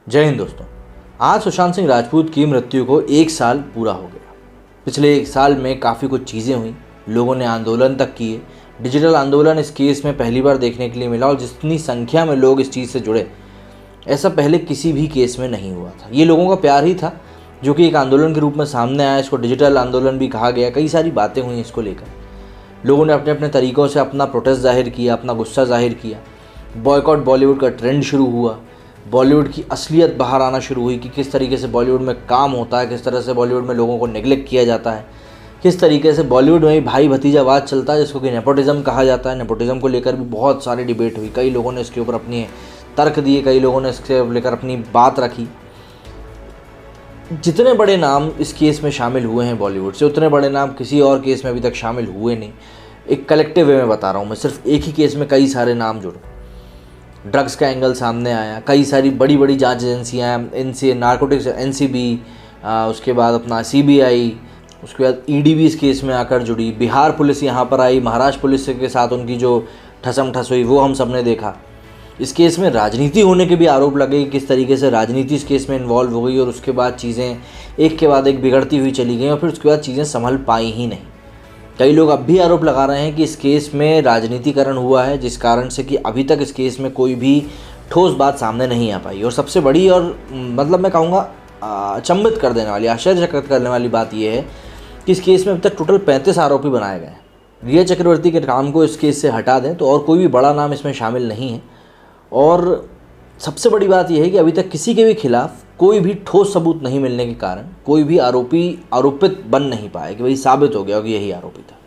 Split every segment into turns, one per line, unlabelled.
जय हिंद दोस्तों। आज सुशांत सिंह राजपूत की मृत्यु को 1 साल पूरा हो गया। पिछले 1 साल में काफ़ी कुछ चीज़ें हुई, लोगों ने आंदोलन तक किए। डिजिटल आंदोलन इस केस में पहली बार देखने के लिए मिला और जितनी संख्या में लोग इस चीज़ से जुड़े, ऐसा पहले किसी भी केस में नहीं हुआ था। ये लोगों का प्यार ही था जो कि एक आंदोलन के रूप में सामने आया। इसको डिजिटल आंदोलन भी कहा गया। कई सारी बातें हुई इसको लेकर, लोगों ने अपने अपने तरीक़ों से अपना प्रोटेस्ट जाहिर किया, अपना गुस्सा जाहिर किया। बॉयकॉट बॉलीवुड का ट्रेंड शुरू हुआ। बॉलीवुड की असलियत बाहर आना शुरू हुई कि किस तरीके से बॉलीवुड में काम होता है, किस तरह से बॉलीवुड में लोगों को नेग्लेक्ट किया जाता है, किस तरीके से बॉलीवुड में भाई भतीजावाद चलता है जिसको कि नेपोटिज्म कहा जाता है। नेपोटिज्म को लेकर भी बहुत सारी डिबेट हुई। कई लोगों ने इसके ऊपर अपने तर्क दिए, कई लोगों ने इसके लेकर अपनी बात रखी। जितने बड़े नाम इस केस में शामिल हुए हैं बॉलीवुड से, उतने बड़े नाम किसी और केस में अभी तक शामिल हुए नहीं। एक कलेक्टिव वे में बता रहा हूँ मैं, सिर्फ एक ही केस में कई सारे नाम जुड़े। ड्रग्स का एंगल सामने आया, कई सारी बड़ी बड़ी जांच एजेंसियाँ, नारकोटिक्स एनसीबी, उसके बाद अपना सीबीआई, उसके बाद ईडी भी इस केस में आकर जुड़ी। बिहार पुलिस यहाँ पर आई, महाराष्ट्र पुलिस के साथ उनकी जो ठसम ठस हुई वो हम सब ने देखा। इस केस में राजनीति होने के भी आरोप लगे कि किस तरीके से राजनीति इस केस में इन्वॉल्व हो गई और उसके बाद चीज़ें एक के बाद एक बिगड़ती हुई चली गई और फिर उसके बाद चीज़ें संभल पाई ही नहीं। कई लोग अब भी आरोप लगा रहे हैं कि इस केस में राजनीतिकरण हुआ है, जिस कारण से कि अभी तक इस केस में कोई भी ठोस बात सामने नहीं आ पाई। और सबसे बड़ी और मतलब मैं कहूँगा अचंभित कर देने वाली, आश्चर्यचकित करने वाली बात यह है कि इस केस में अब तक टोटल 35 आरोपी बनाए गए हैं। रिया चक्रवर्ती के नाम को इस केस से हटा दें तो और कोई भी बड़ा नाम इसमें शामिल नहीं है। और सबसे बड़ी बात यह है कि अभी तक किसी के भी खिलाफ कोई भी ठोस सबूत नहीं मिलने के कारण कोई भी आरोपित बन नहीं पाया कि भाई साबित हो गया कि यही आरोपी था।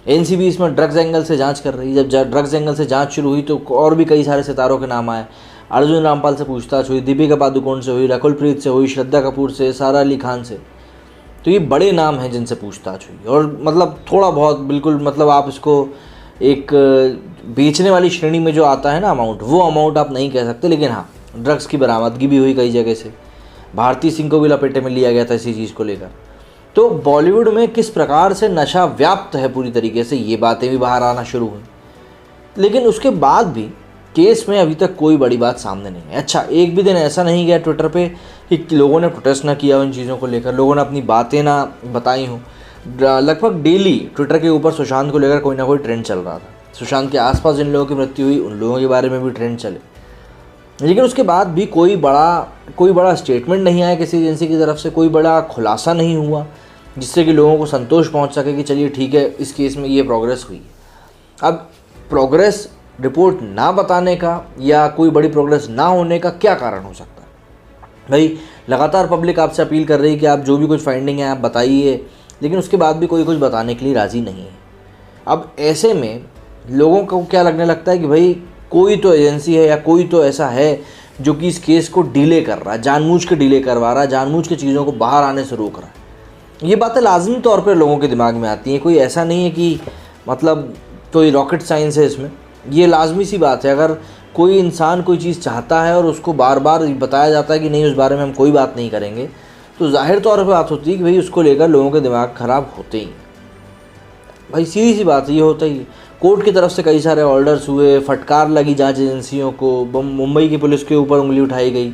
एनसीबी इसमें ड्रग्स एंगल से जांच कर रही है। जब ड्रग्स एंगल से जांच शुरू हुई तो और भी कई सारे सितारों के नाम आए। अर्जुन रामपाल से पूछताछ हुई, दीपिका पादुकोण से हुई, रकुल प्रीत से हुई, श्रद्धा कपूर से, सारा अली खान से। तो ये बड़े नाम हैं जिनसे पूछताछ हुई। और मतलब थोड़ा बहुत बिल्कुल मतलब आप इसको एक बेचने वाली श्रेणी में जो आता है ना अमाउंट, वो अमाउंट आप नहीं कह सकते। लेकिन हाँ, ड्रग्स की बरामदगी भी हुई कई जगह से। भारती सिंह को भी लपेटे में लिया गया था इसी चीज़ को लेकर। तो बॉलीवुड में किस प्रकार से नशा व्याप्त है पूरी तरीके से, ये बातें भी बाहर आना शुरू हुई। लेकिन उसके बाद भी केस में अभी तक कोई बड़ी बात सामने नहीं है। अच्छा, एक भी दिन ऐसा नहीं गया ट्विटर पे कि लोगों ने प्रोटेस्ट ना किया हो इन चीज़ों को लेकर, लोगों ने अपनी बातें ना बताई हों। लगभग डेली ट्विटर के ऊपर सुशांत को लेकर कोई ना कोई ट्रेंड चल रहा था। सुशांत के आसपास जिन लोगों की मृत्यु हुई उन लोगों के बारे में भी ट्रेंड चले। लेकिन उसके बाद भी कोई बड़ा स्टेटमेंट नहीं आया किसी एजेंसी की तरफ से, कोई बड़ा खुलासा नहीं हुआ जिससे कि लोगों को संतोष पहुंच सके कि चलिए ठीक है, इस केस में ये प्रोग्रेस हुई। अब प्रोग्रेस रिपोर्ट ना बताने का या कोई बड़ी प्रोग्रेस ना होने का क्या कारण हो सकता है? भाई लगातार पब्लिक आपसे अपील कर रही है कि आप जो भी कुछ फाइंडिंग है आप बताइए, लेकिन उसके बाद भी कोई कुछ बताने के लिए राज़ी नहीं है। अब ऐसे में लोगों को क्या लगने लगता है कि भाई कोई तो एजेंसी है या कोई तो ऐसा है जो कि इस केस को डिले कर रहा है, जानबूझ के डिले करवा रहा है, जानबूझ के चीज़ों को बाहर आने से रोक रहा है। ये बातें लाजमी तौर पर लोगों के दिमाग में आती हैं। कोई ऐसा नहीं है कि मतलब कोई रॉकेट साइंस है इसमें। ये लाजमी सी बात है। अगर कोई इंसान कोई चीज़ चाहता है और उसको बार बार बताया जाता है कि नहीं, उस बारे में हम कोई बात नहीं करेंगे, तो जाहिर तौर पर बात होती है कि भाई उसको लेकर लोगों के दिमाग ख़राब होते ही। भाई सीधी सी बात ये होता ही। कोर्ट की तरफ से कई सारे ऑर्डर्स हुए, फटकार लगी जांच एजेंसियों को, मुंबई की पुलिस के ऊपर उंगली उठाई गई,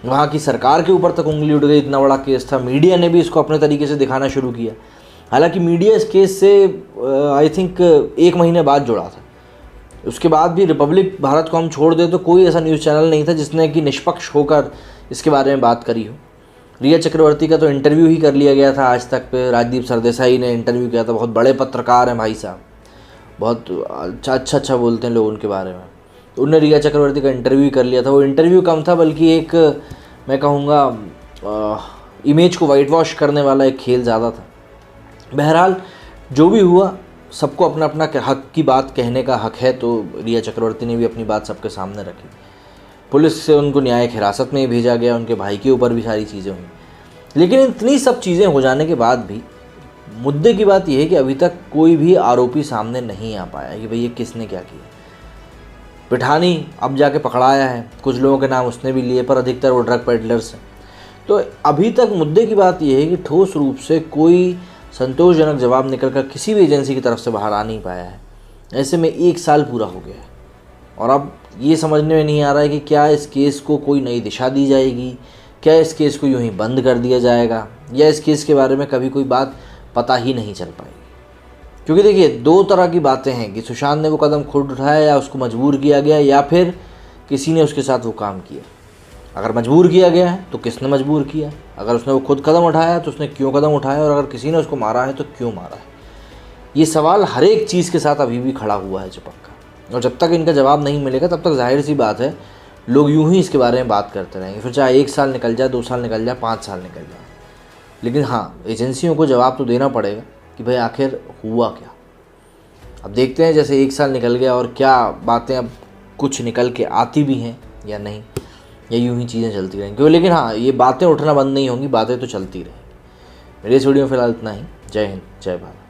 वहाँ की सरकार के ऊपर तक उंगली उठ गई। इतना बड़ा केस था, मीडिया ने भी इसको अपने तरीके से दिखाना शुरू किया। हालांकि मीडिया इस केस से आई थिंक 1 महीने बाद जुड़ा था। उसके बाद भी रिपब्लिक भारत को हम छोड़ दे तो कोई ऐसा न्यूज़ चैनल नहीं था जिसने कि निष्पक्ष होकर इसके बारे में बात करी हो। रिया चक्रवर्ती का तो इंटरव्यू ही कर लिया गया था आज तक पे। राजदीप सरदेसाई ने इंटरव्यू किया था। बहुत बड़े पत्रकार हैं भाई साहब, बहुत अच्छा बोलते हैं लोग उनके बारे में। तो उन्होंने रिया चक्रवर्ती का इंटरव्यू कर लिया था। वो इंटरव्यू कम था बल्कि एक मैं कहूँगा इमेज को वाइट वॉश करने वाला एक खेल ज़्यादा था। बहरहाल जो भी हुआ, सबको अपना अपना हक की बात कहने का हक है। तो रिया चक्रवर्ती ने भी अपनी बात सबके सामने रखी। पुलिस से उनको न्यायिक हिरासत में भेजा गया, उनके भाई के ऊपर भी सारी चीज़ें हुई। लेकिन इतनी सब चीज़ें हो जाने के बाद भी मुद्दे की बात यह है कि अभी तक कोई भी आरोपी सामने नहीं आ पाया कि भाई ये किसने क्या किया। पिठानी अब जाके पकड़ाया है, कुछ लोगों के नाम उसने भी लिए, पर अधिकतर वो ड्रग पेडलर्स हैं। तो अभी तक मुद्दे की बात यह है कि ठोस रूप से कोई संतोषजनक जवाब निकलकर किसी भी एजेंसी की तरफ से बाहर आ नहीं पाया है। ऐसे में 1 साल पूरा हो गया है और अब ये समझने में नहीं आ रहा है कि क्या इस केस को कोई नई दिशा दी जाएगी, क्या इस केस को यूं ही बंद कर दिया जाएगा, या इस केस के बारे में कभी कोई बात पता ही नहीं चल पाएगी। क्योंकि देखिए, दो तरह की बातें हैं कि सुशांत ने वो कदम खुद उठाया या उसको मजबूर किया गया, या फिर किसी ने उसके साथ वो काम किया। अगर मजबूर किया गया है तो किसने मजबूर किया, अगर उसने वो खुद कदम उठाया तो उसने क्यों कदम उठाया, और अगर किसी ने उसको मारा है तो क्यों मारा है। ये सवाल हर एक चीज़ के साथ अभी भी खड़ा हुआ है चिपक का, और जब तक इनका जवाब नहीं मिलेगा तब तक जाहिर सी बात है लोग यूं ही इसके बारे में बात करते रहेंगे, फिर चाहे 1 साल निकल जाए, 2 साल निकल जाए, 5 साल निकल जाए। लेकिन हाँ, एजेंसियों को जवाब तो देना पड़ेगा कि भाई आखिर हुआ क्या। अब देखते हैं जैसे 1 साल निकल गया और क्या बातें अब कुछ निकल के आती भी हैं या नहीं, या यूं ही चीज़ें चलती रहेंगी। क्यों, लेकिन हाँ, ये बातें उठना बंद नहीं होंगी, बातें तो चलती रहेंगी। मेरे इस वीडियो में फिलहाल इतना ही। जय हिंद, जय भारत।